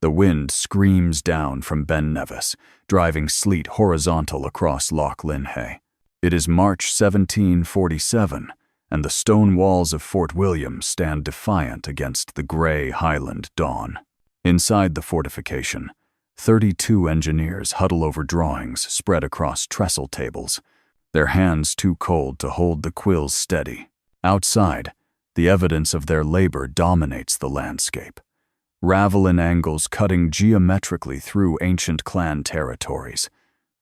The wind screams down from Ben Nevis, driving sleet horizontal across Loch Linhay. It is March 1747, and the stone walls of Fort William stand defiant against the grey Highland dawn. Inside the fortification, 32 engineers huddle over drawings spread across trestle tables, their hands too cold to hold the quills steady. Outside, the evidence of their labor dominates the landscape. Ravelin angles cutting geometrically through ancient clan territories,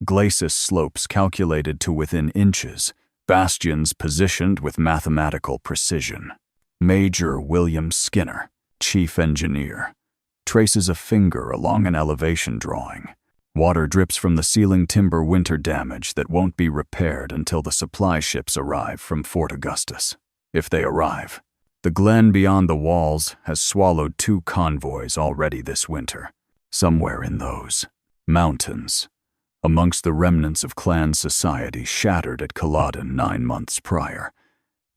glacis slopes calculated to within inches, bastions positioned with mathematical precision. Major William Skinner, chief engineer, traces a finger along an elevation drawing. Water drips from the ceiling timber winter damage that won't be repaired until the supply ships arrive from Fort Augustus. If they arrive. The glen beyond the walls has swallowed 2 convoys already this winter. Somewhere in those mountains, amongst the remnants of clan society shattered at Culloden 9 months prior,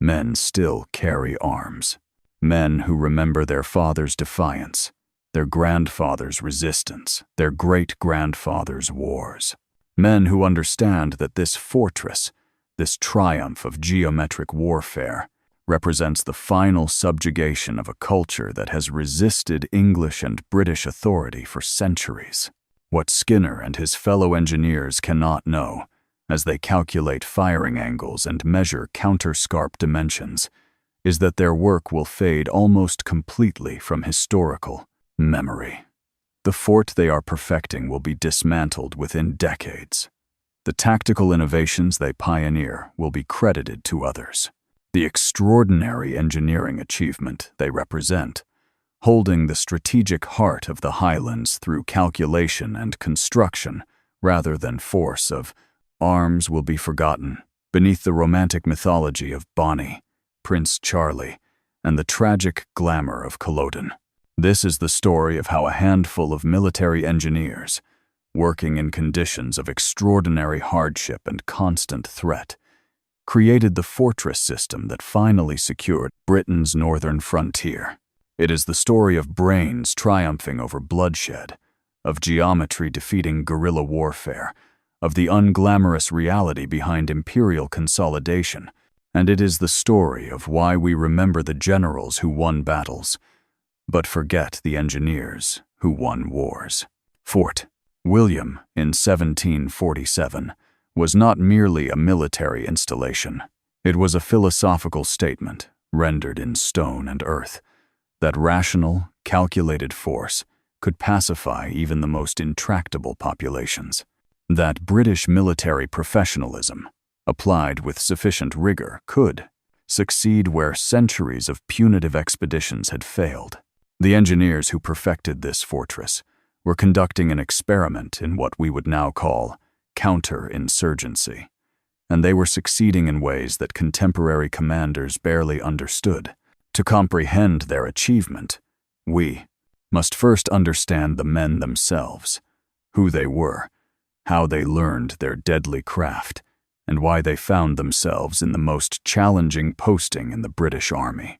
men still carry arms. Men who remember their father's defiance, their grandfather's resistance, their great-grandfather's wars. Men who understand that this fortress, this triumph of geometric warfare, represents the final subjugation of a culture that has resisted English and British authority for centuries. What Skinner and his fellow engineers cannot know, as they calculate firing angles and measure counterscarp dimensions, is that their work will fade almost completely from historical memory. The fort they are perfecting will be dismantled within decades. The tactical innovations they pioneer will be credited to others. The extraordinary engineering achievement they represent, holding the strategic heart of the Highlands through calculation and construction rather than force of arms, will be forgotten beneath the romantic mythology of Bonnie, Prince Charlie, and the tragic glamour of Culloden. This is the story of how a handful of military engineers, working in conditions of extraordinary hardship and constant threat, created the fortress system that finally secured Britain's northern frontier. It is the story of brains triumphing over bloodshed, of geometry defeating guerrilla warfare, of the unglamorous reality behind imperial consolidation, and it is the story of why we remember the generals who won battles, but forget the engineers who won wars. Fort William in 1747 was not merely a military installation. It was a philosophical statement, rendered in stone and earth, that rational, calculated force could pacify even the most intractable populations. That British military professionalism, applied with sufficient rigor, could succeed where centuries of punitive expeditions had failed. The engineers who perfected this fortress were conducting an experiment in what we would now call counterinsurgency, and they were succeeding in ways that contemporary commanders barely understood. To comprehend their achievement, we must first understand the men themselves, who they were, how they learned their deadly craft, and why they found themselves in the most challenging posting in the British Army.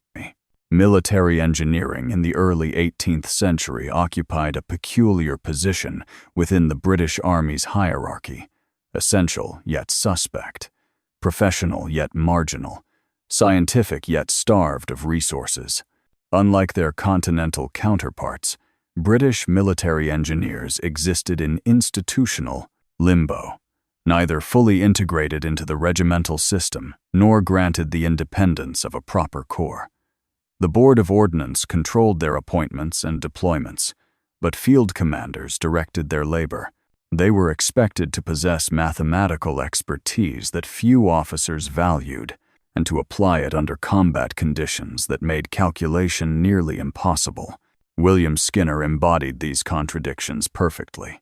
Military engineering in the early 18th century occupied a peculiar position within the British Army's hierarchy, essential yet suspect, professional yet marginal, scientific yet starved of resources. Unlike their continental counterparts, British military engineers existed in institutional limbo, neither fully integrated into the regimental system nor granted the independence of a proper corps. The Board of Ordnance controlled their appointments and deployments, but field commanders directed their labor. They were expected to possess mathematical expertise that few officers valued, and to apply it under combat conditions that made calculation nearly impossible. William Skinner embodied these contradictions perfectly.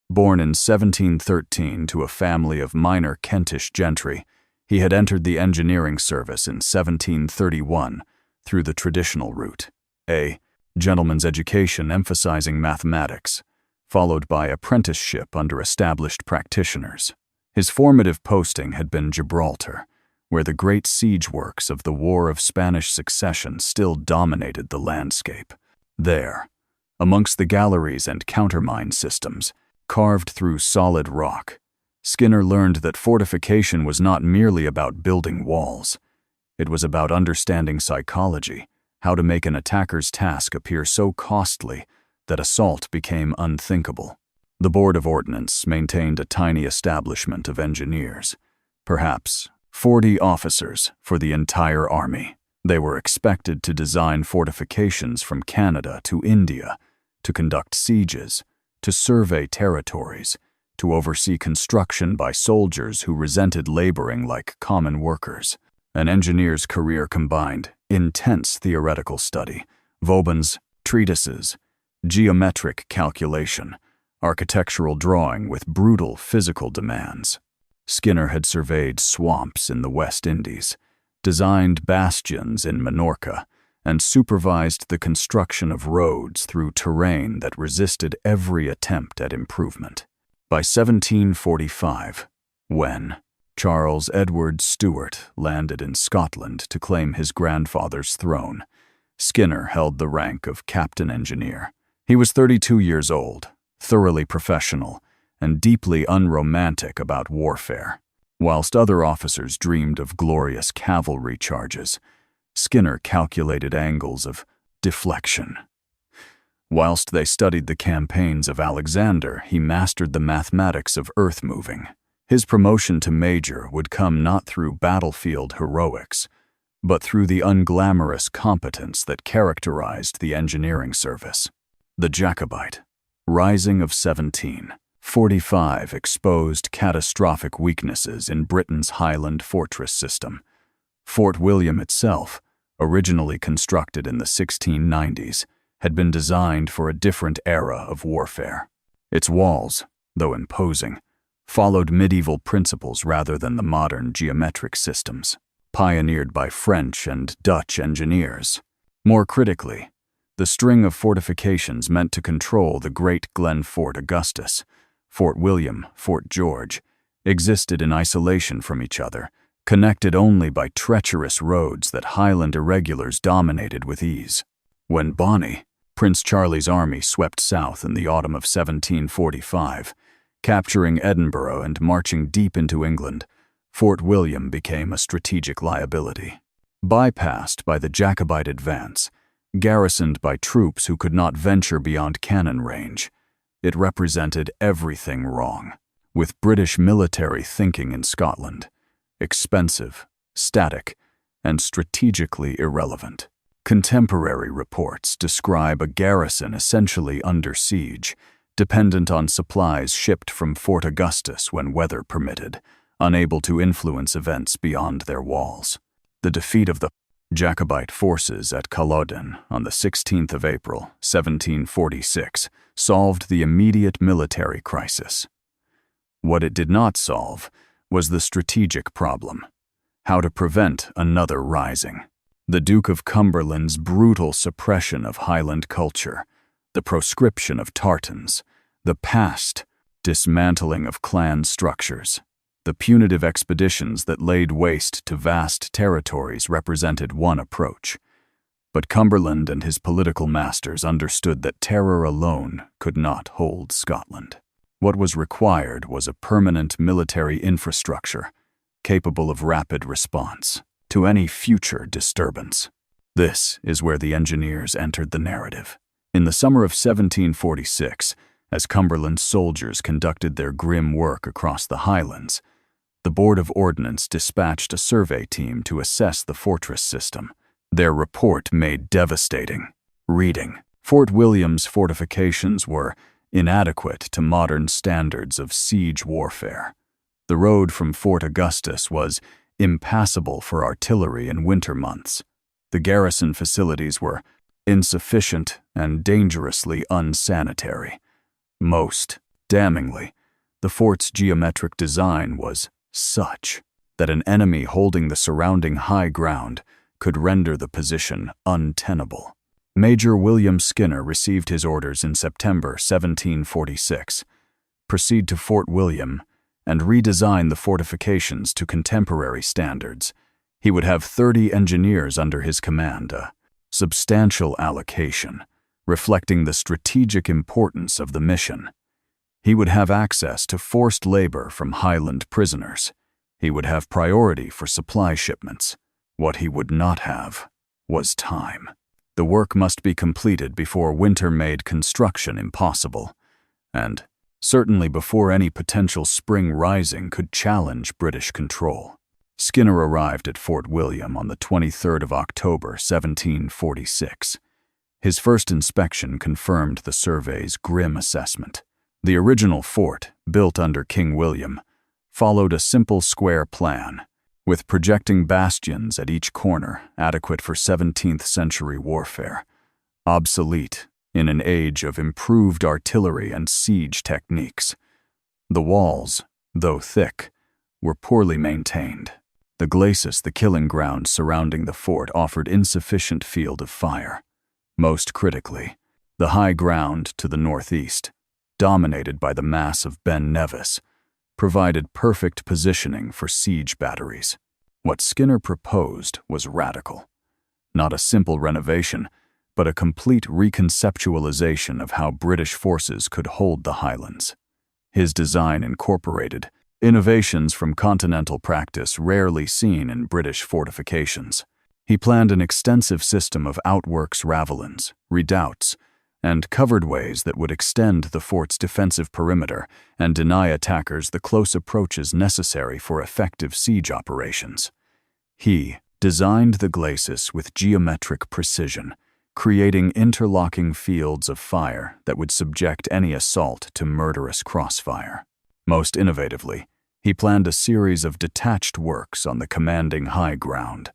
Born in 1713 to a family of minor Kentish gentry, he had entered the engineering service in 1731 through the traditional route, a gentleman's education emphasizing mathematics, followed by apprenticeship under established practitioners. His formative posting had been Gibraltar, where the great siege works of the War of Spanish Succession still dominated the landscape. There, Amongst the galleries and countermine systems, carved through solid rock, Skinner learned that fortification was not merely about building walls. It was about understanding psychology, how to make an attacker's task appear so costly that assault became unthinkable. The Board of Ordnance maintained a tiny establishment of engineers, perhaps 40 officers for the entire army. They were expected to design fortifications from Canada to India, to conduct sieges, to survey territories, to oversee construction by soldiers who resented laboring like common workers. An engineer's career combined intense theoretical study, Vauban's treatises, geometric calculation, architectural drawing with brutal physical demands. Skinner had surveyed swamps in the West Indies, designed bastions in Minorca, and supervised the construction of roads through terrain that resisted every attempt at improvement. By 1745, when Charles Edward Stuart landed in Scotland to claim his grandfather's throne, Skinner held the rank of captain engineer. He was 32 years old, thoroughly professional, and deeply unromantic about warfare. Whilst other officers dreamed of glorious cavalry charges, Skinner calculated angles of deflection. Whilst they studied the campaigns of Alexander, he mastered the mathematics of earth-moving. His promotion to major would come not through battlefield heroics, but through the unglamorous competence that characterized the engineering service. The Jacobite, rising of 1745, exposed catastrophic weaknesses in Britain's Highland fortress system. Fort William itself, originally constructed in the 1690s, had been designed for a different era of warfare. Its walls, though imposing, followed medieval principles rather than the modern geometric systems, pioneered by French and Dutch engineers. More critically, the string of fortifications meant to control the Great Glen Fort Augustus, Fort William, Fort George, existed in isolation from each other, connected only by treacherous roads that Highland irregulars dominated with ease. When Bonnie, Prince Charlie's army, swept south in the autumn of 1745, capturing Edinburgh and marching deep into England, Fort William became a strategic liability. Bypassed by the Jacobite advance, garrisoned by troops who could not venture beyond cannon range, it represented everything wrong with British military thinking in Scotland: expensive, static, and strategically irrelevant. Contemporary reports describe a garrison essentially under siege, dependent on supplies shipped from Fort Augustus when weather permitted, unable to influence events beyond their walls. The defeat of the Jacobite forces at Culloden on the 16th of April, 1746, solved the immediate military crisis. What it did not solve was the strategic problem: how to prevent another rising. The Duke of Cumberland's brutal suppression of Highland culture, the proscription of tartans, the past dismantling of clan structures, the punitive expeditions that laid waste to vast territories represented one approach. But Cumberland and his political masters understood that terror alone could not hold Scotland. What was required was a permanent military infrastructure capable of rapid response to any future disturbance. This is where the engineers entered the narrative. In the summer of 1746, as Cumberland's soldiers conducted their grim work across the Highlands, the Board of Ordnance dispatched a survey team to assess the fortress system. Their report made devastating reading. Fort William's fortifications were inadequate to modern standards of siege warfare. The road from Fort Augustus was impassable for artillery in winter months. The garrison facilities were insufficient and dangerously unsanitary. Most damningly, the fort's geometric design was such that an enemy holding the surrounding high ground could render the position untenable. Major William Skinner received his orders in September 1746. Proceed to Fort William and redesign the fortifications to contemporary standards. He would have 30 engineers under his command, a substantial allocation, reflecting the strategic importance of the mission. He would have access to forced labor from Highland prisoners. He would have priority for supply shipments. What he would not have was time. The work must be completed before winter made construction impossible, and certainly before any potential spring rising could challenge British control. Skinner arrived at Fort William on the 23rd of October, 1746. His first inspection confirmed the survey's grim assessment. The original fort, built under King William, followed a simple square plan, with projecting bastions at each corner adequate for 17th-century warfare, obsolete in an age of improved artillery and siege techniques. The walls, though thick, were poorly maintained. The glacis, the killing ground surrounding the fort, offered insufficient field of fire. Most critically, the high ground to the northeast, dominated by the mass of Ben Nevis, provided perfect positioning for siege batteries. What Skinner proposed was radical. Not a simple renovation, but a complete reconceptualization of how British forces could hold the Highlands. His design incorporated innovations from continental practice rarely seen in British fortifications. He planned an extensive system of outworks, ravelins, redoubts, and covered ways that would extend the fort's defensive perimeter and deny attackers the close approaches necessary for effective siege operations. He designed the glacis with geometric precision, creating interlocking fields of fire that would subject any assault to murderous crossfire. Most innovatively, he planned a series of detached works on the commanding high ground,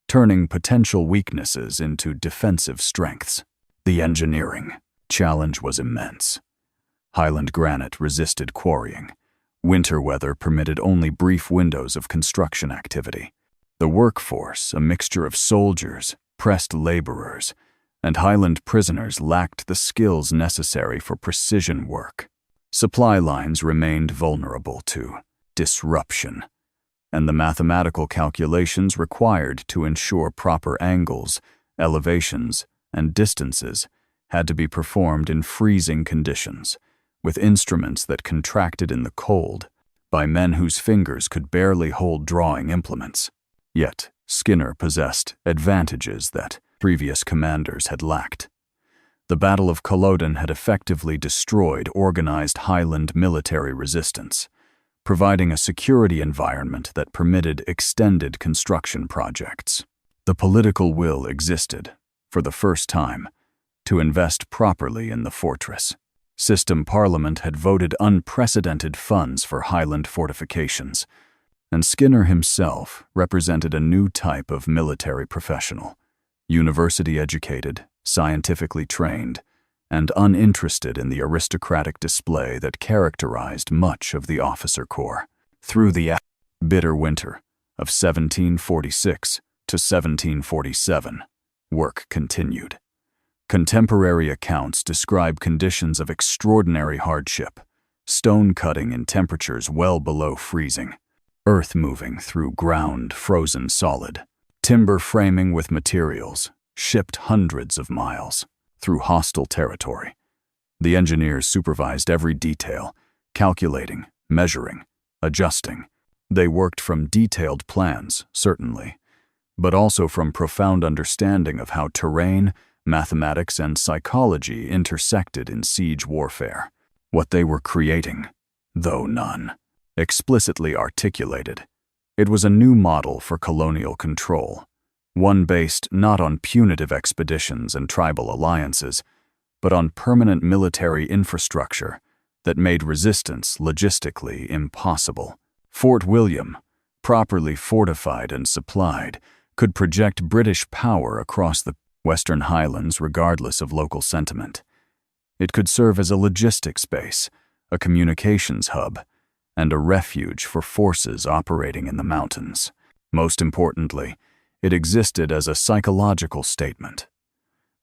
turning potential weaknesses into defensive strengths. The engineering challenge was immense. Highland granite resisted quarrying. Winter weather permitted only brief windows of construction activity. The workforce, a mixture of soldiers, pressed laborers, and Highland prisoners, lacked the skills necessary for precision work. Supply lines remained vulnerable to disruption, and the mathematical calculations required to ensure proper angles, elevations, and distances had to be performed in freezing conditions, with instruments that contracted in the cold, by men whose fingers could barely hold drawing implements. Yet, Skinner possessed advantages that previous commanders had lacked. The Battle of Culloden had effectively destroyed organized Highland military resistance, providing a security environment that permitted extended construction projects. The political will existed, for the first time, to invest properly in the fortress. System Parliament had voted unprecedented funds for Highland fortifications, and Skinner himself represented a new type of military professional, university-educated, scientifically trained, and uninterested in the aristocratic display that characterized much of the officer corps. Through the bitter winter of 1746 to 1747, work continued. Contemporary accounts describe conditions of extraordinary hardship, stone cutting in temperatures well below freezing, earth moving through ground frozen solid, timber framing with materials shipped hundreds of miles through hostile territory. The engineers supervised every detail, calculating, measuring, adjusting. They worked from detailed plans, certainly, but also from profound understanding of how terrain, mathematics, and psychology intersected in siege warfare. What they were creating, though none explicitly articulated, it was a new model for colonial control, one based not on punitive expeditions and tribal alliances, but on permanent military infrastructure that made resistance logistically impossible. Fort William, properly fortified and supplied, could project British power across the Western Highlands regardless of local sentiment. It could serve as a logistics base, a communications hub, and a refuge for forces operating in the mountains. Most importantly, it existed as a psychological statement.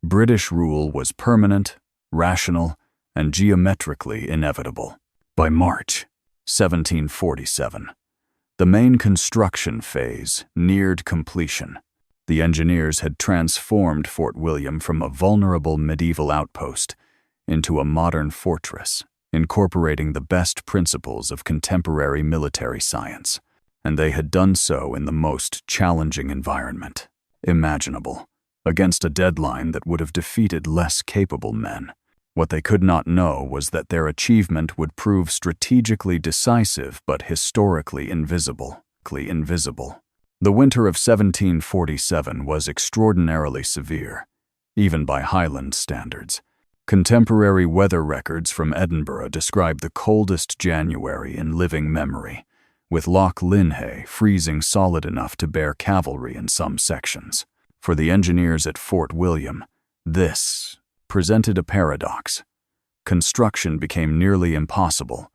British rule was permanent, rational, and geometrically inevitable. By March 1747, the main construction phase neared completion. The engineers had transformed Fort William from a vulnerable medieval outpost into a modern fortress, incorporating the best principles of contemporary military science. And they had done so in the most challenging environment imaginable, against a deadline that would have defeated less capable men. What they could not know was that their achievement would prove strategically decisive but historically invisible. The winter of 1747 was extraordinarily severe, even by Highland standards. Contemporary weather records from Edinburgh describe the coldest January in living memory, with Loch Linhay freezing solid enough to bear cavalry in some sections. For the engineers at Fort William, this presented a paradox. Construction became nearly impossible,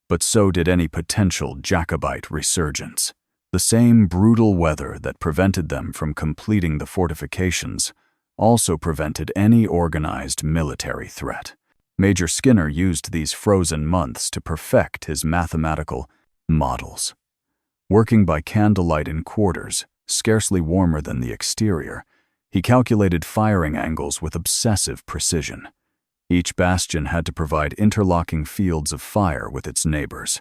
but so did any potential Jacobite resurgence. The same brutal weather that prevented them from completing the fortifications also prevented any organized military threat. Major Skinner used these frozen months to perfect his mathematical models. Working by candlelight in quarters, scarcely warmer than the exterior, he calculated firing angles with obsessive precision. Each bastion had to provide interlocking fields of fire with its neighbors.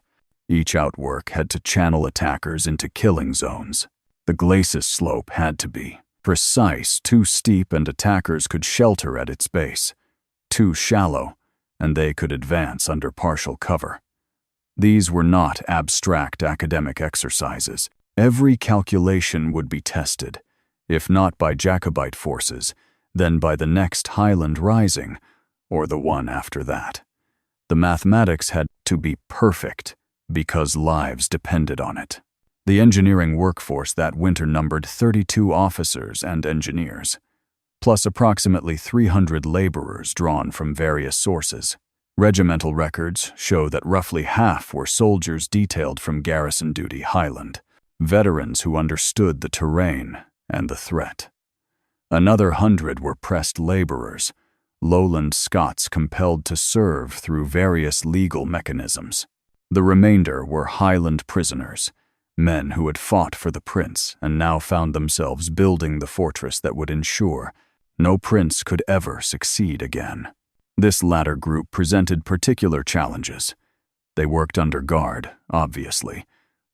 Each outwork had to channel attackers into killing zones. The glacis slope had to be precise, too steep and attackers could shelter at its base, too shallow, and they could advance under partial cover. These were not abstract academic exercises. Every calculation would be tested, if not by Jacobite forces, then by the next Highland Rising, or the one after that. The mathematics had to be perfect, because lives depended on it. The engineering workforce that winter numbered 32 officers and engineers, plus approximately 300 laborers drawn from various sources. Regimental records show that roughly half were soldiers detailed from garrison duty Highland, veterans who understood the terrain and the threat. Another 100 were pressed laborers, lowland Scots compelled to serve through various legal mechanisms. The remainder were Highland prisoners, men who had fought for the prince and now found themselves building the fortress that would ensure no prince could ever succeed again. This latter group presented particular challenges. They worked under guard, obviously,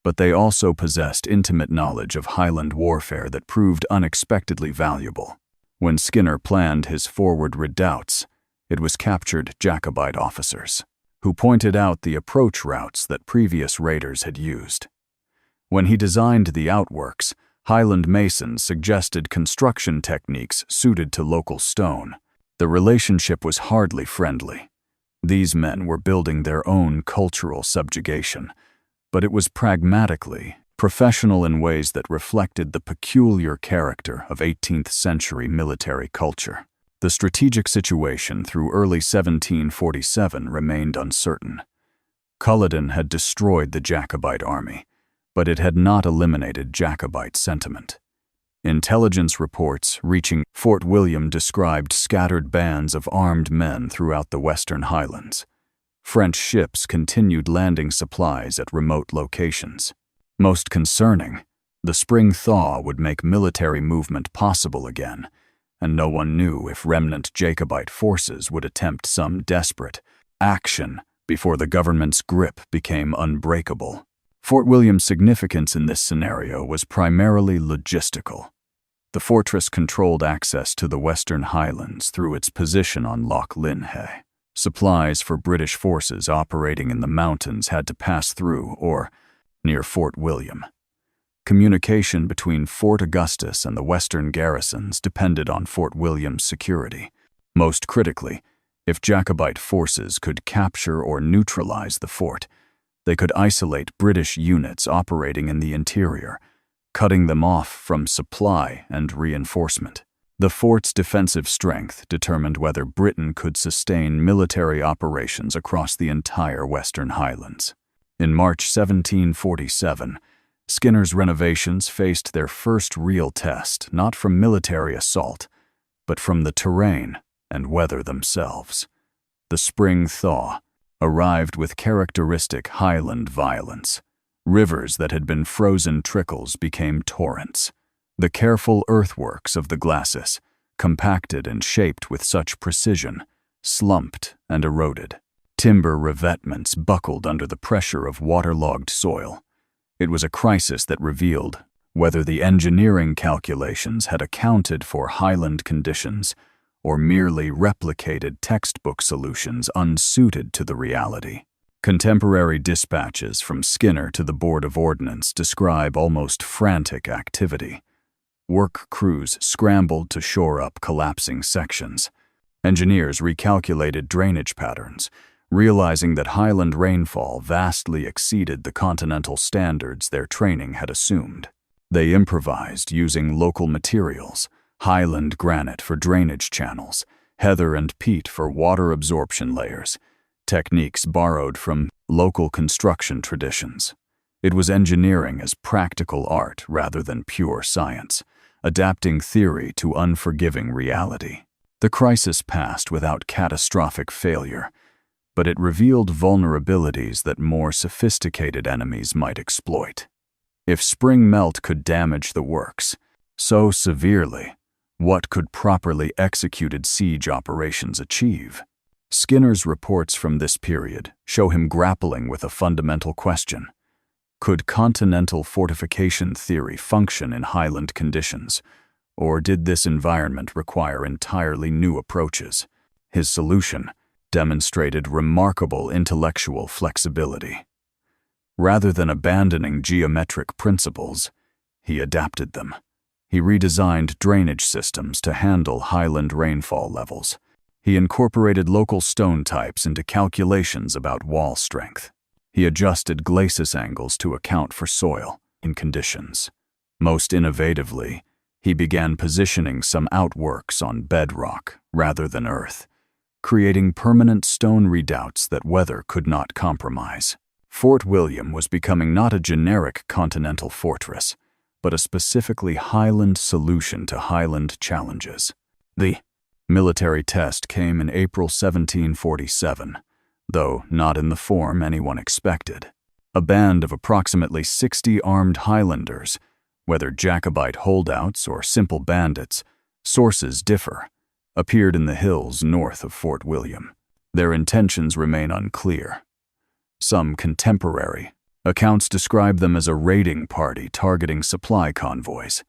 but they also possessed intimate knowledge of Highland warfare that proved unexpectedly valuable. When Skinner planned his forward redoubts, it was captured Jacobite officers, who pointed out the approach routes that previous raiders had used. When he designed the outworks, Highland masons suggested construction techniques suited to local stone. The relationship was hardly friendly. These men were building their own cultural subjugation, but it was pragmatically professional in ways that reflected the peculiar character of 18th century military culture. The strategic situation through early 1747 remained uncertain. Culloden had destroyed the Jacobite army, but it had not eliminated Jacobite sentiment. Intelligence reports reaching Fort William described scattered bands of armed men throughout the Western Highlands. French ships continued landing supplies at remote locations. Most concerning, the spring thaw would make military movement possible again, and no one knew if remnant Jacobite forces would attempt some desperate action before the government's grip became unbreakable. Fort William's significance in this scenario was primarily logistical. The fortress controlled access to the Western Highlands through its position on Loch Linhay. Supplies for British forces operating in the mountains had to pass through or near Fort William. Communication between Fort Augustus and the western garrisons depended on Fort William's security. Most critically, if Jacobite forces could capture or neutralize the fort, they could isolate British units operating in the interior, cutting them off from supply and reinforcement. The fort's defensive strength determined whether Britain could sustain military operations across the entire Western Highlands. In March 1747, Skinner's renovations faced their first real test, not from military assault, but from the terrain and weather themselves. The spring thaw arrived with characteristic Highland violence. Rivers that had been frozen trickles became torrents. The careful earthworks of the glacis, compacted and shaped with such precision, slumped and eroded. Timber revetments buckled under the pressure of waterlogged soil. It was a crisis that revealed whether the engineering calculations had accounted for highland conditions or merely replicated textbook solutions unsuited to the reality. Contemporary dispatches from Skinner to the Board of Ordnance describe almost frantic activity. Work crews scrambled to shore up collapsing sections. Engineers recalculated drainage patterns, realizing that highland rainfall vastly exceeded the continental standards their training had assumed. They improvised using local materials, highland granite for drainage channels, heather and peat for water absorption layers, techniques borrowed from local construction traditions. It was engineering as practical art rather than pure science, adapting theory to unforgiving reality. The crisis passed without catastrophic failure, but it revealed vulnerabilities that more sophisticated enemies might exploit. If spring melt could damage the works so severely, what could properly executed siege operations achieve? Skinner's reports from this period show him grappling with a fundamental question. Could continental fortification theory function in highland conditions, or did this environment require entirely new approaches? His solution demonstrated remarkable intellectual flexibility. Rather than abandoning geometric principles, he adapted them. He redesigned drainage systems to handle highland rainfall levels. He incorporated local stone types into calculations about wall strength. He adjusted glacis angles to account for soil in conditions. Most innovatively, he began positioning some outworks on bedrock rather than earth, creating permanent stone redoubts that weather could not compromise. Fort William was becoming not a generic continental fortress, but a specifically highland solution to highland challenges. The military test came in April 1747, though not in the form anyone expected. A band of approximately 60 armed Highlanders, whether Jacobite holdouts or simple bandits, sources differ, appeared in the hills north of Fort William. Their intentions remain unclear. Some contemporary accounts describe them as a raiding party targeting supply convoys.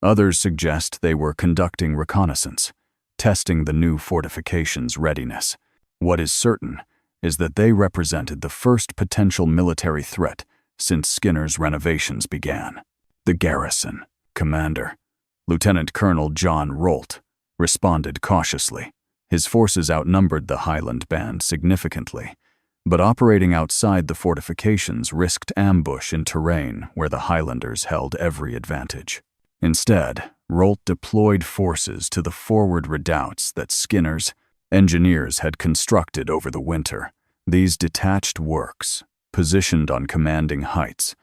Others suggest they were conducting reconnaissance, testing the new fortification's readiness. What is certain is that they represented the first potential military threat since Skinner's renovations began. The garrison commander, Lieutenant Colonel John Rolt, responded cautiously. His forces outnumbered the Highland band significantly, but operating outside the fortifications risked ambush in terrain where the Highlanders held every advantage. Instead, Rolt deployed forces to the forward redoubts that Skinner's engineers had constructed over the winter. These detached works, positioned on commanding heights,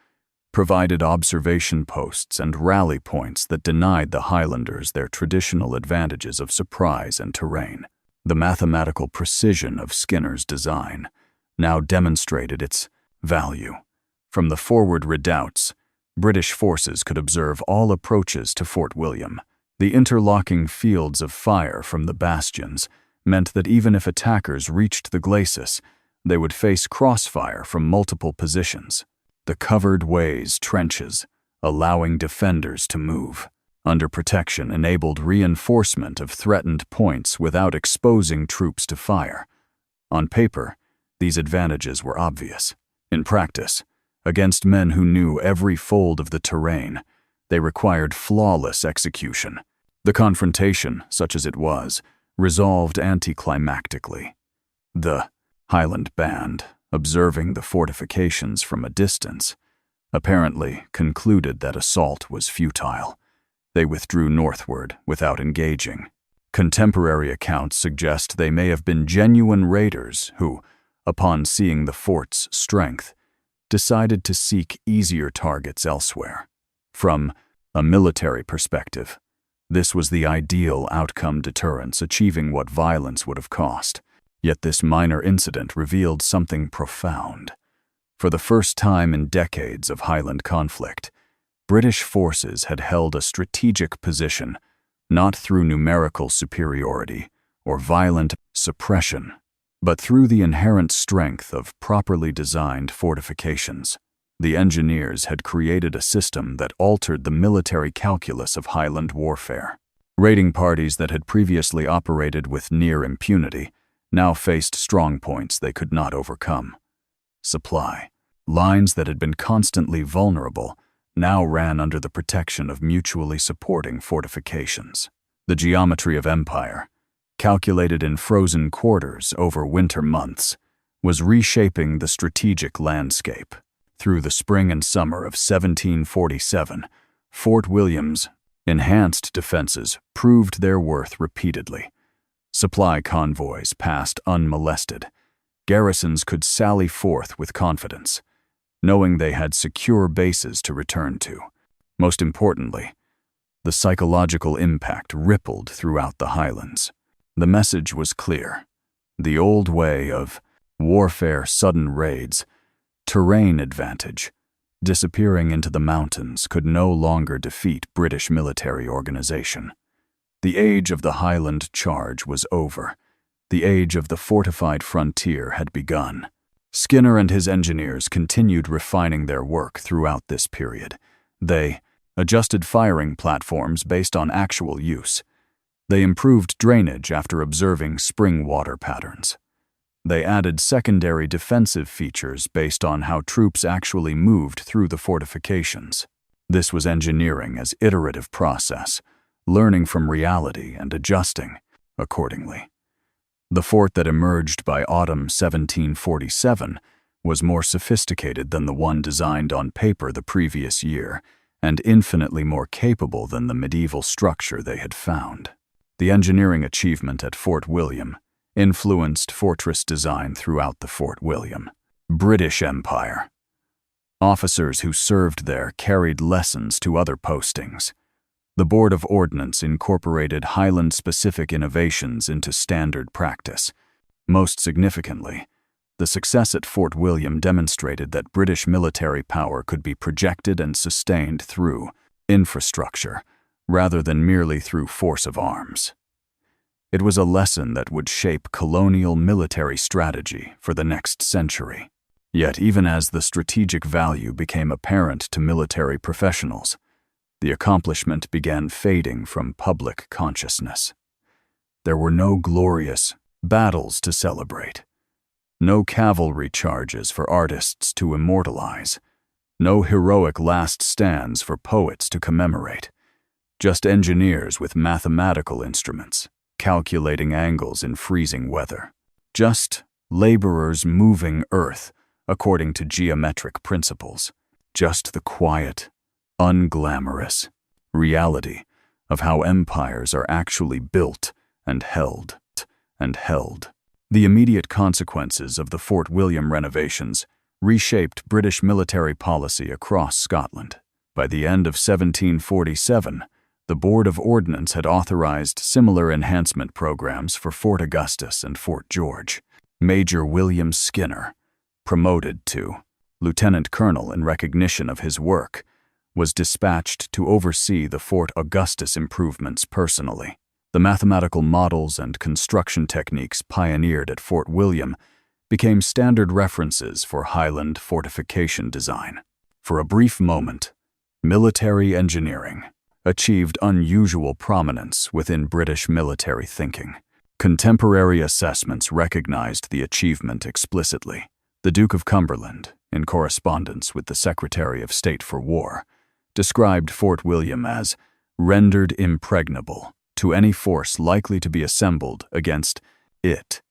provided observation posts and rally points that denied the Highlanders their traditional advantages of surprise and terrain. The mathematical precision of Skinner's design now demonstrated its value. From the forward redoubts, British forces could observe all approaches to Fort William. The interlocking fields of fire from the bastions meant that even if attackers reached the glacis, they would face crossfire from multiple positions. The covered ways trenches, allowing defenders to move. Under protection enabled reinforcement of threatened points without exposing troops to fire. On paper, these advantages were obvious. In practice, against men who knew every fold of the terrain, they required flawless execution. The confrontation, such as it was, resolved anticlimactically. The Highland band, observing the fortifications from a distance, apparently concluded that assault was futile. They withdrew northward without engaging. Contemporary accounts suggest they may have been genuine raiders who, upon seeing the fort's strength, decided to seek easier targets elsewhere. From a military perspective, this was the ideal outcome: deterrence achieving what violence would have cost. Yet this minor incident revealed something profound. For the first time in decades of Highland conflict, British forces had held a strategic position, not through numerical superiority or violent suppression, but through the inherent strength of properly designed fortifications. The engineers had created a system that altered the military calculus of Highland warfare. Raiding parties that had previously operated with near impunity now faced strong points they could not overcome. Supply lines that had been constantly vulnerable now ran under the protection of mutually supporting fortifications. The geometry of empire, calculated in frozen quarters over winter months, was reshaping the strategic landscape. Through the spring and summer of 1747, Fort William's enhanced defenses proved their worth repeatedly. Supply convoys passed unmolested. Garrisons could sally forth with confidence, knowing they had secure bases to return to. Most importantly, the psychological impact rippled throughout the Highlands. The message was clear. The old way of warfare, sudden raids, terrain advantage, disappearing into the mountains could no longer defeat British military organization. The age of the Highland charge was over. The age of the fortified frontier had begun. Skinner and his engineers continued refining their work throughout this period. They adjusted firing platforms based on actual use. They improved drainage after observing spring water patterns. They added secondary defensive features based on how troops actually moved through the fortifications. This was engineering as iterative process, learning from reality and adjusting accordingly. The fort that emerged by autumn 1747 was more sophisticated than the one designed on paper the previous year, and infinitely more capable than the medieval structure they had found. The engineering achievement at Fort William influenced fortress design throughout the Fort William British Empire. Officers who served there carried lessons to other postings. The Board of Ordnance incorporated Highland-specific innovations into standard practice. Most significantly, the success at Fort William demonstrated that British military power could be projected and sustained through infrastructure, rather than merely through force of arms. It was a lesson that would shape colonial military strategy for the next century. Yet even as the strategic value became apparent to military professionals, the accomplishment began fading from public consciousness. There were no glorious battles to celebrate, no cavalry charges for artists to immortalize, no heroic last stands for poets to commemorate, just engineers with mathematical instruments, calculating angles in freezing weather, just laborers moving earth according to geometric principles, just the quiet, unglamorous reality of how empires are actually built and held. The immediate consequences of the Fort William renovations reshaped British military policy across Scotland. By the end of 1747, the Board of Ordnance had authorized similar enhancement programs for Fort Augustus and Fort George. Major William Skinner, promoted to lieutenant colonel in recognition of his work, was dispatched to oversee the Fort Augustus improvements personally. The mathematical models and construction techniques pioneered at Fort William became standard references for Highland fortification design. For a brief moment, military engineering achieved unusual prominence within British military thinking. Contemporary assessments recognized the achievement explicitly. The Duke of Cumberland, in correspondence with the Secretary of State for War, described Fort William as rendered impregnable to any force likely to be assembled against it,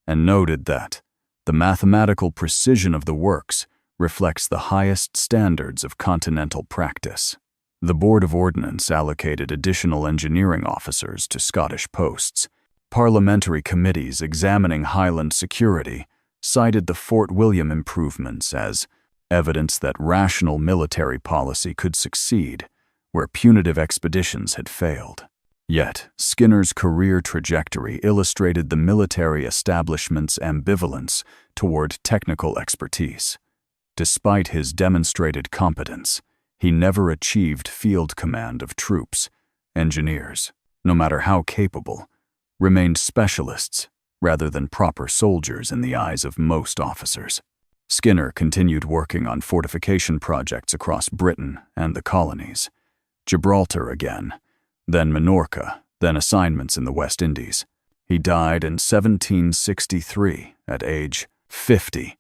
and noted that the mathematical precision of the works reflects the highest standards of continental practice. The Board of Ordnance allocated additional engineering officers to Scottish posts. Parliamentary committees examining Highland security cited the Fort William improvements as evidence that rational military policy could succeed where punitive expeditions had failed. Yet, Skinner's career trajectory illustrated the military establishment's ambivalence toward technical expertise. Despite his demonstrated competence, He never achieved field command of troops. Engineers, no matter how capable, remained specialists rather than proper soldiers in the eyes of most officers. Skinner continued working on fortification projects across Britain and the colonies. Gibraltar again, then Minorca, then assignments in the West Indies. He died in 1763 at age 50,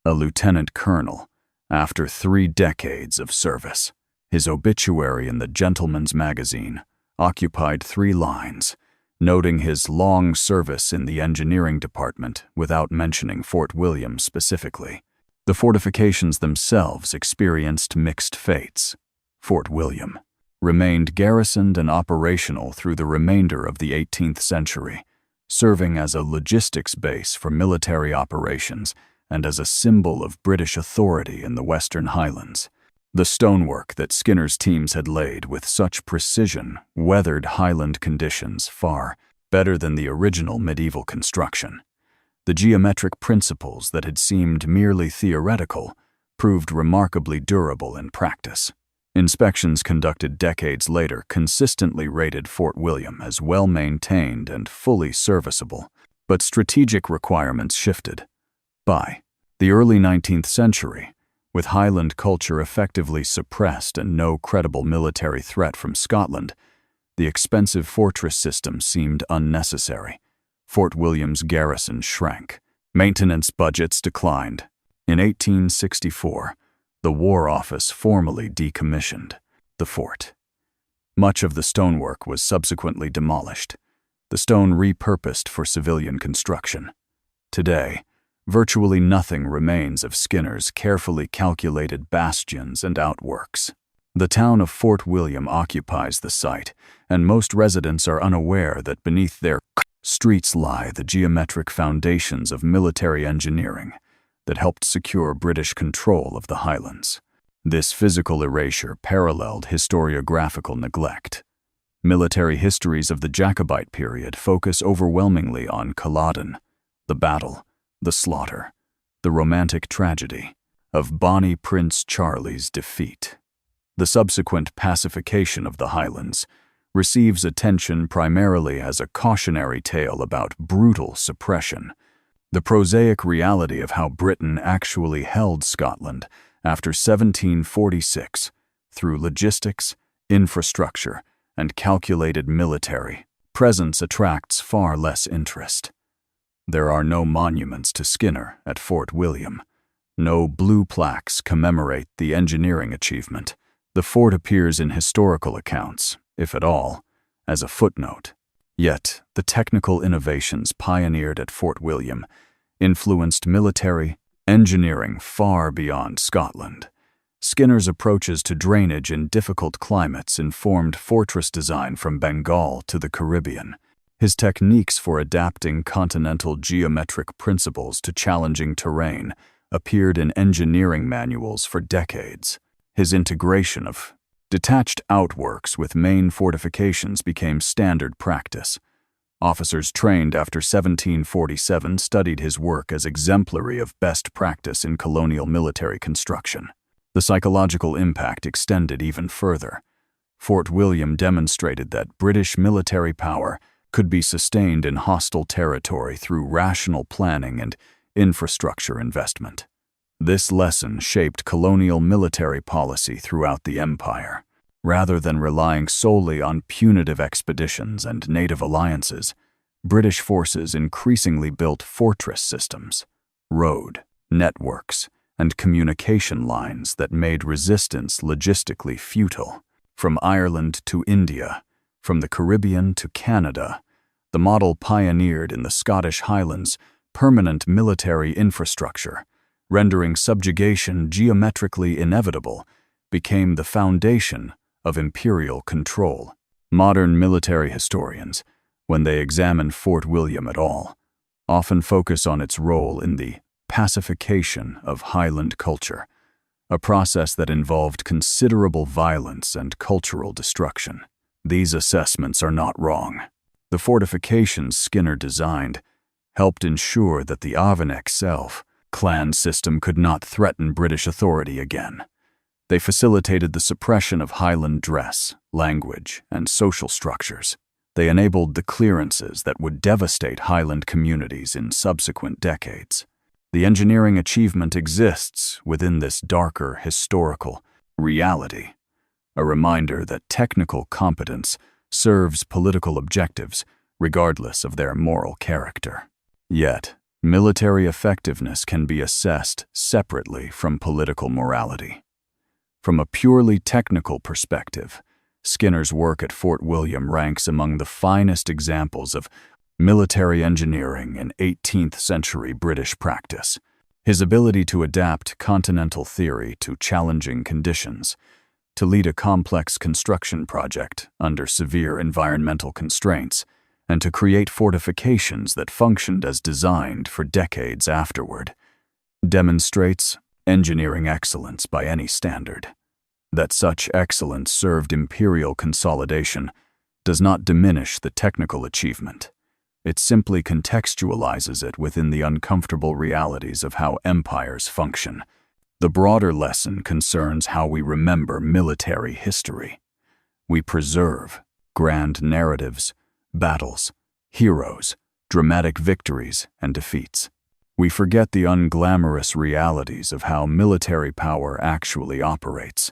a lieutenant colonel, after 3 decades of service. His obituary in the Gentleman's Magazine occupied 3 lines, noting his long service in the engineering department without mentioning Fort William specifically. The fortifications themselves experienced mixed fates. Fort William remained garrisoned and operational through the remainder of the 18th century, serving as a logistics base for military operations and as a symbol of British authority in the Western Highlands. The stonework that Skinner's teams had laid with such precision weathered Highland conditions far better than the original medieval construction. The geometric principles that had seemed merely theoretical proved remarkably durable in practice. Inspections conducted decades later consistently rated Fort William as well-maintained and fully serviceable, but strategic requirements shifted. By the early 19th century, with Highland culture effectively suppressed and no credible military threat from Scotland, the expensive fortress system seemed unnecessary. Fort William's garrison shrank. Maintenance budgets declined. In 1864, the War Office formally decommissioned the fort. Much of the stonework was subsequently demolished, the stone repurposed for civilian construction. Today, virtually nothing remains of Skinner's carefully calculated bastions and outworks. The town of Fort William occupies the site, and most residents are unaware that beneath their streets lie the geometric foundations of military engineering that helped secure British control of the Highlands. This physical erasure paralleled historiographical neglect. Military histories of the Jacobite period focus overwhelmingly on Culloden, the battle, the slaughter, the romantic tragedy of Bonnie Prince Charlie's defeat. The subsequent pacification of the Highlands receives attention primarily as a cautionary tale about brutal suppression, the prosaic reality of how Britain actually held Scotland after 1746 through logistics, infrastructure, and calculated military presence attracts far less interest. There are no monuments to Skinner at Fort William. No blue plaques commemorate the engineering achievement. The fort appears in historical accounts, if at all, as a footnote. Yet, the technical innovations pioneered at Fort William influenced military engineering far beyond Scotland. Skinner's approaches to drainage in difficult climates informed fortress design from Bengal to the Caribbean. His techniques for adapting continental geometric principles to challenging terrain appeared in engineering manuals for decades. His integration of detached outworks with main fortifications became standard practice. Officers trained after 1747 studied his work as exemplary of best practice in colonial military construction. The psychological impact extended even further. Fort William demonstrated that British military power could be sustained in hostile territory through rational planning and infrastructure investment. This lesson shaped colonial military policy throughout the empire. Rather than relying solely on punitive expeditions and native alliances, British forces increasingly built fortress systems, road, networks, and communication lines that made resistance logistically futile. From Ireland to India, from the Caribbean to Canada, the model pioneered in the Scottish Highlands permanent military infrastructure, rendering subjugation geometrically inevitable, became the foundation of imperial control. Modern military historians, when they examine Fort William at all, often focus on its role in the pacification of Highland culture, a process that involved considerable violence and cultural destruction. These assessments are not wrong. The fortifications Skinner designed helped ensure that the Aveneck clan system could not threaten British authority again. They facilitated the suppression of Highland dress, language, and social structures. They enabled the clearances that would devastate Highland communities in subsequent decades. The engineering achievement exists within this darker historical reality, a reminder that technical competence serves political objectives regardless of their moral character. Yet, military effectiveness can be assessed separately from political morality. From a purely technical perspective, Skinner's work at Fort William ranks among the finest examples of military engineering in 18th century British practice. His ability to adapt continental theory to challenging conditions, to lead a complex construction project under severe environmental constraints, and to create fortifications that functioned as designed for decades afterward, demonstrates engineering excellence by any standard. That such excellence served imperial consolidation does not diminish the technical achievement. It simply contextualizes it within the uncomfortable realities of how empires function. The broader lesson concerns how we remember military history. We preserve grand narratives, battles, heroes, dramatic victories, and defeats. We forget the unglamorous realities of how military power actually operates.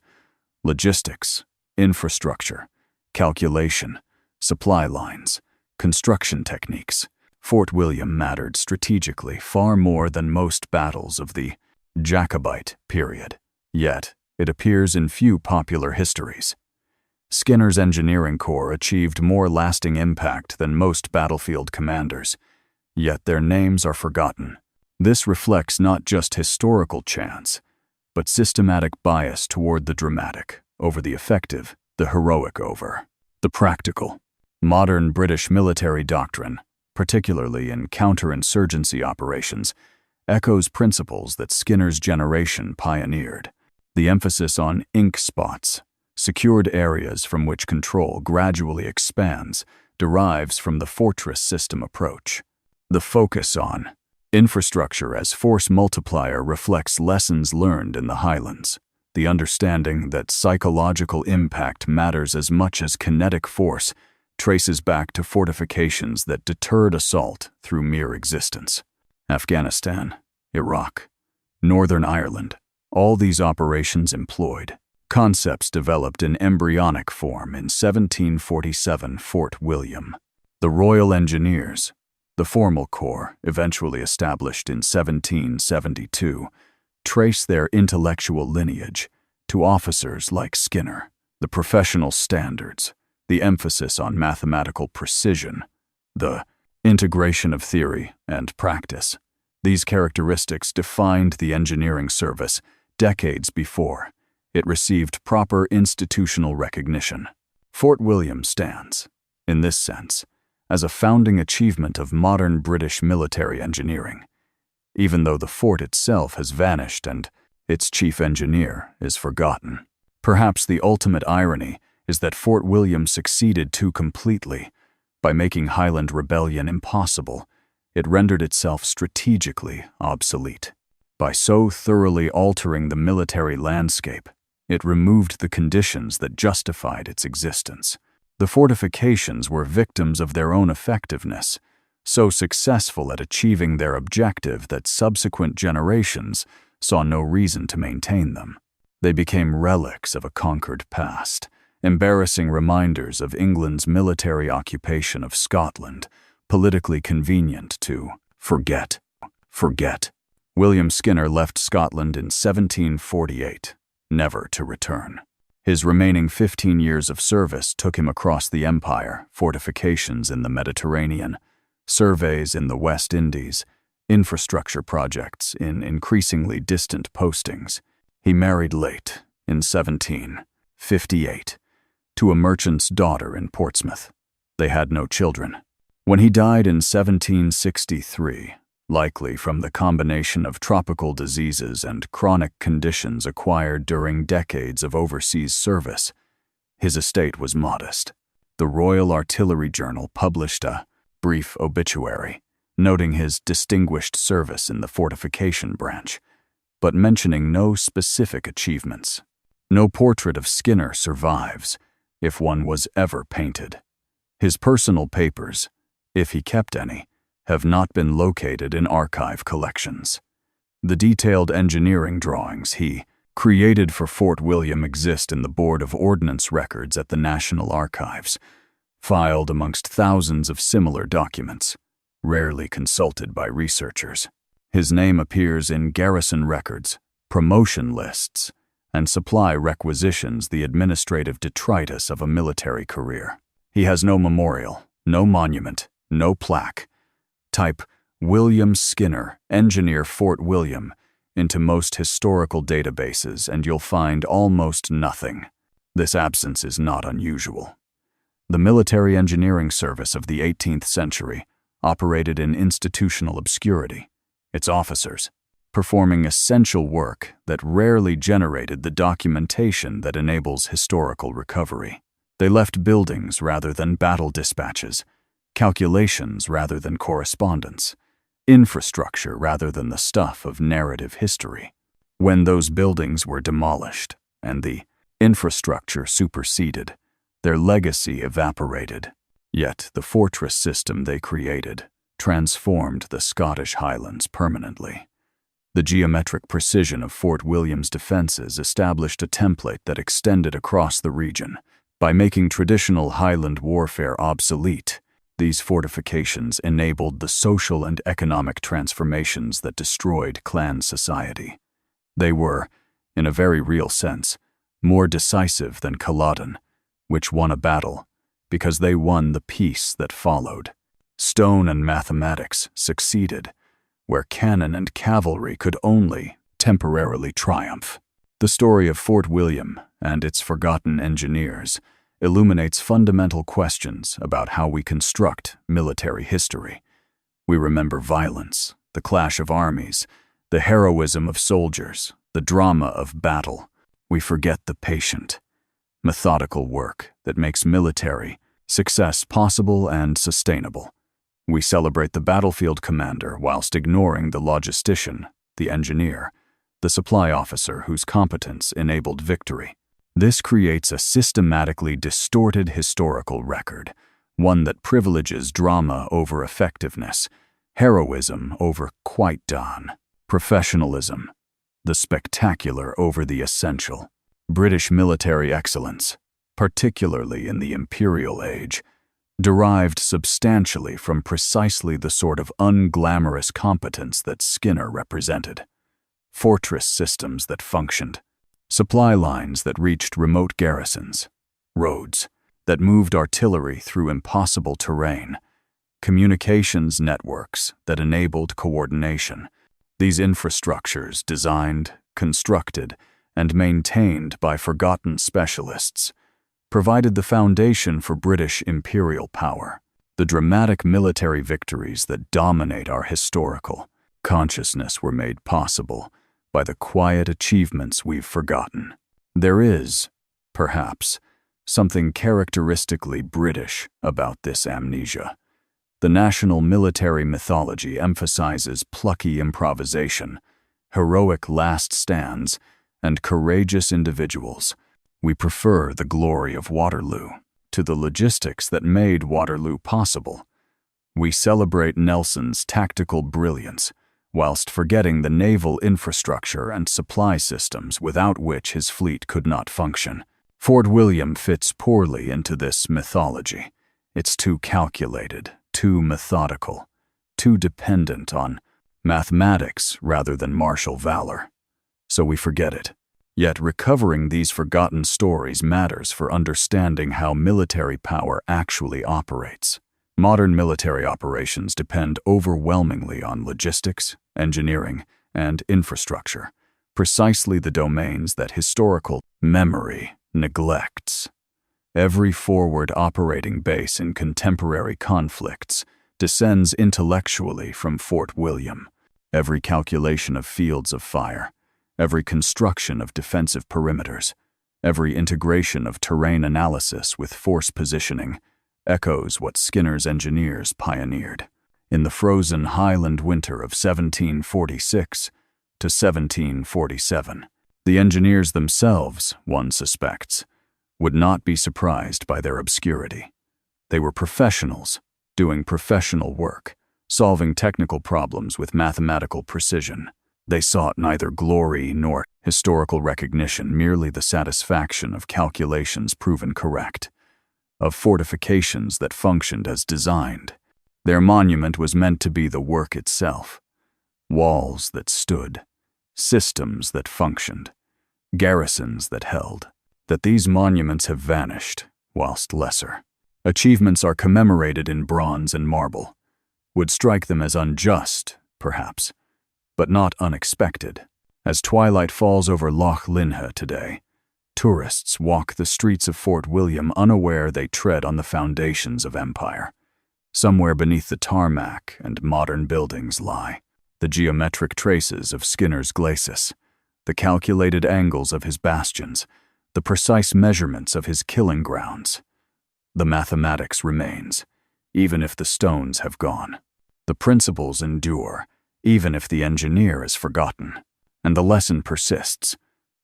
Logistics, infrastructure, calculation, supply lines, construction techniques. Fort William mattered strategically far more than most battles of the Jacobite period, yet it appears in few popular histories. Skinner's engineering corps achieved more lasting impact than most battlefield commanders, yet their names are forgotten. This reflects not just historical chance, but systematic bias toward the dramatic over the effective, the heroic over the practical. Modern British military doctrine, particularly in counterinsurgency operations, echoes principles that Skinner's generation pioneered. The emphasis on ink spots, secured areas from which control gradually expands, derives from the fortress system approach. The focus on infrastructure as force multiplier reflects lessons learned in the Highlands. The understanding that psychological impact matters as much as kinetic force traces back to fortifications that deterred assault through mere existence. Afghanistan, Iraq, Northern Ireland, all these operations employed concepts developed in embryonic form in 1747 Fort William. The Royal Engineers, the formal corps, eventually established in 1772, trace their intellectual lineage to officers like Skinner. The professional standards, the emphasis on mathematical precision, the integration of theory and practice. These characteristics defined the engineering service decades before it received proper institutional recognition. Fort William stands, in this sense, as a founding achievement of modern British military engineering, even though the fort itself has vanished and its chief engineer is forgotten. Perhaps the ultimate irony is that Fort William succeeded too completely. By making Highland rebellion impossible, it rendered itself strategically obsolete. By so thoroughly altering the military landscape, it removed the conditions that justified its existence. The fortifications were victims of their own effectiveness, so successful at achieving their objective that subsequent generations saw no reason to maintain them. They became relics of a conquered past, embarrassing reminders of England's military occupation of Scotland, politically convenient to forget. William Skinner left Scotland in 1748, never to return. His remaining 15 years of service took him across the empire, fortifications in the Mediterranean, surveys in the West Indies, infrastructure projects in increasingly distant postings. He married late, in 1758, to a merchant's daughter in Portsmouth. They had no children. When he died in 1763, likely from the combination of tropical diseases and chronic conditions acquired during decades of overseas service, his estate was modest. The Royal Artillery Journal published a brief obituary, noting his distinguished service in the fortification branch, but mentioning no specific achievements. No portrait of Skinner survives, if one was ever painted. His personal papers, if he kept any, have not been located in archive collections. The detailed engineering drawings he created for Fort William exist in the Board of Ordnance records at the National Archives, filed amongst thousands of similar documents, rarely consulted by researchers. His name appears in garrison records, promotion lists, and supply requisitions, the administrative detritus of a military career. He has no memorial, no monument, no plaque. Type William Skinner, Engineer, Fort William, into most historical databases and you'll find almost nothing. This absence is not unusual. The military engineering service of the 18th century operated in institutional obscurity, its officers performing essential work that rarely generated the documentation that enables historical recovery. They left buildings rather than battle dispatches, calculations rather than correspondence, infrastructure rather than the stuff of narrative history. When those buildings were demolished and the infrastructure superseded, their legacy evaporated. Yet the fortress system they created transformed the Scottish Highlands permanently. The geometric precision of Fort William's defenses established a template that extended across the region. By making traditional Highland warfare obsolete, these fortifications enabled the social and economic transformations that destroyed clan society. They were, in a very real sense, more decisive than Culloden, which won a battle, because they won the peace that followed. Stone and mathematics succeeded, where cannon and cavalry could only temporarily triumph. The story of Fort William and its forgotten engineers illuminates fundamental questions about how we construct military history. We remember violence, the clash of armies, the heroism of soldiers, the drama of battle. We forget the patient, methodical work that makes military success possible and sustainable. We celebrate the battlefield commander whilst ignoring the logistician, the engineer, the supply officer whose competence enabled victory. This creates a systematically distorted historical record, one that privileges drama over effectiveness, heroism over quite done, professionalism, the spectacular over the essential. British military excellence, particularly in the imperial age, derived substantially from precisely the sort of unglamorous competence that Skinner represented. Fortress systems that functioned, supply lines that reached remote garrisons, roads that moved artillery through impossible terrain, communications networks that enabled coordination. These infrastructures, designed, constructed, and maintained by forgotten specialists, provided the foundation for British imperial power. The dramatic military victories that dominate our historical consciousness were made possible by the quiet achievements we've forgotten. There is, perhaps, something characteristically British about this amnesia. The national military mythology emphasizes plucky improvisation, heroic last stands, and courageous individuals. We prefer the glory of Waterloo to the logistics that made Waterloo possible. We celebrate Nelson's tactical brilliance, whilst forgetting the naval infrastructure and supply systems without which his fleet could not function. Fort William fits poorly into this mythology. It's too calculated, too methodical, too dependent on mathematics rather than martial valor. So we forget it. Yet recovering these forgotten stories matters for understanding how military power actually operates. Modern military operations depend overwhelmingly on logistics, engineering, and infrastructure, precisely the domains that historical memory neglects. Every forward operating base in contemporary conflicts descends intellectually from Fort William. Every calculation of fields of fire, every construction of defensive perimeters, every integration of terrain analysis with force positioning echoes what Skinner's engineers pioneered. In the frozen Highland winter of 1746 to 1747, The engineers themselves, one suspects, would not be surprised by their obscurity. They were professionals, doing professional work, solving technical problems with mathematical precision. They sought neither glory nor historical recognition, merely the satisfaction of calculations proven correct, of fortifications that functioned as designed. Their monument was meant to be the work itself. Walls that stood, systems that functioned, garrisons that held. That these monuments have vanished, whilst lesser achievements are commemorated in bronze and marble, would strike them as unjust, perhaps, but not unexpected. As twilight falls over Loch Lynhe today, tourists walk the streets of Fort William unaware they tread on the foundations of empire. Somewhere beneath the tarmac and modern buildings lie the geometric traces of Skinner's glacis, the calculated angles of his bastions, the precise measurements of his killing grounds. The mathematics remains, even if the stones have gone. The principles endure, even if the engineer is forgotten. And the lesson persists,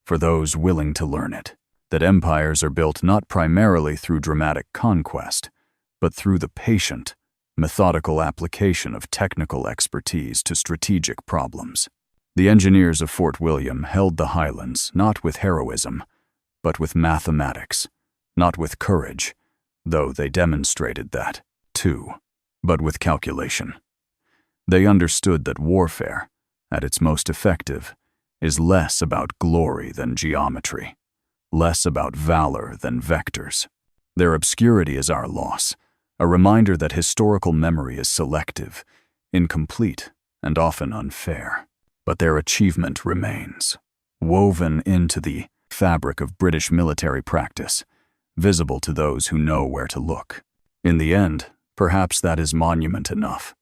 for those willing to learn it, that empires are built not primarily through dramatic conquest, but through the patient, methodical application of technical expertise to strategic problems. The engineers of Fort William held the Highlands not with heroism, but with mathematics, not with courage, though they demonstrated that, too, but with calculation. They understood that warfare, at its most effective, is less about glory than geometry, less about valor than vectors. Their obscurity is our loss, a reminder that historical memory is selective, incomplete, and often unfair. But their achievement remains, woven into the fabric of British military practice, visible to those who know where to look. In the end, perhaps that is monument enough.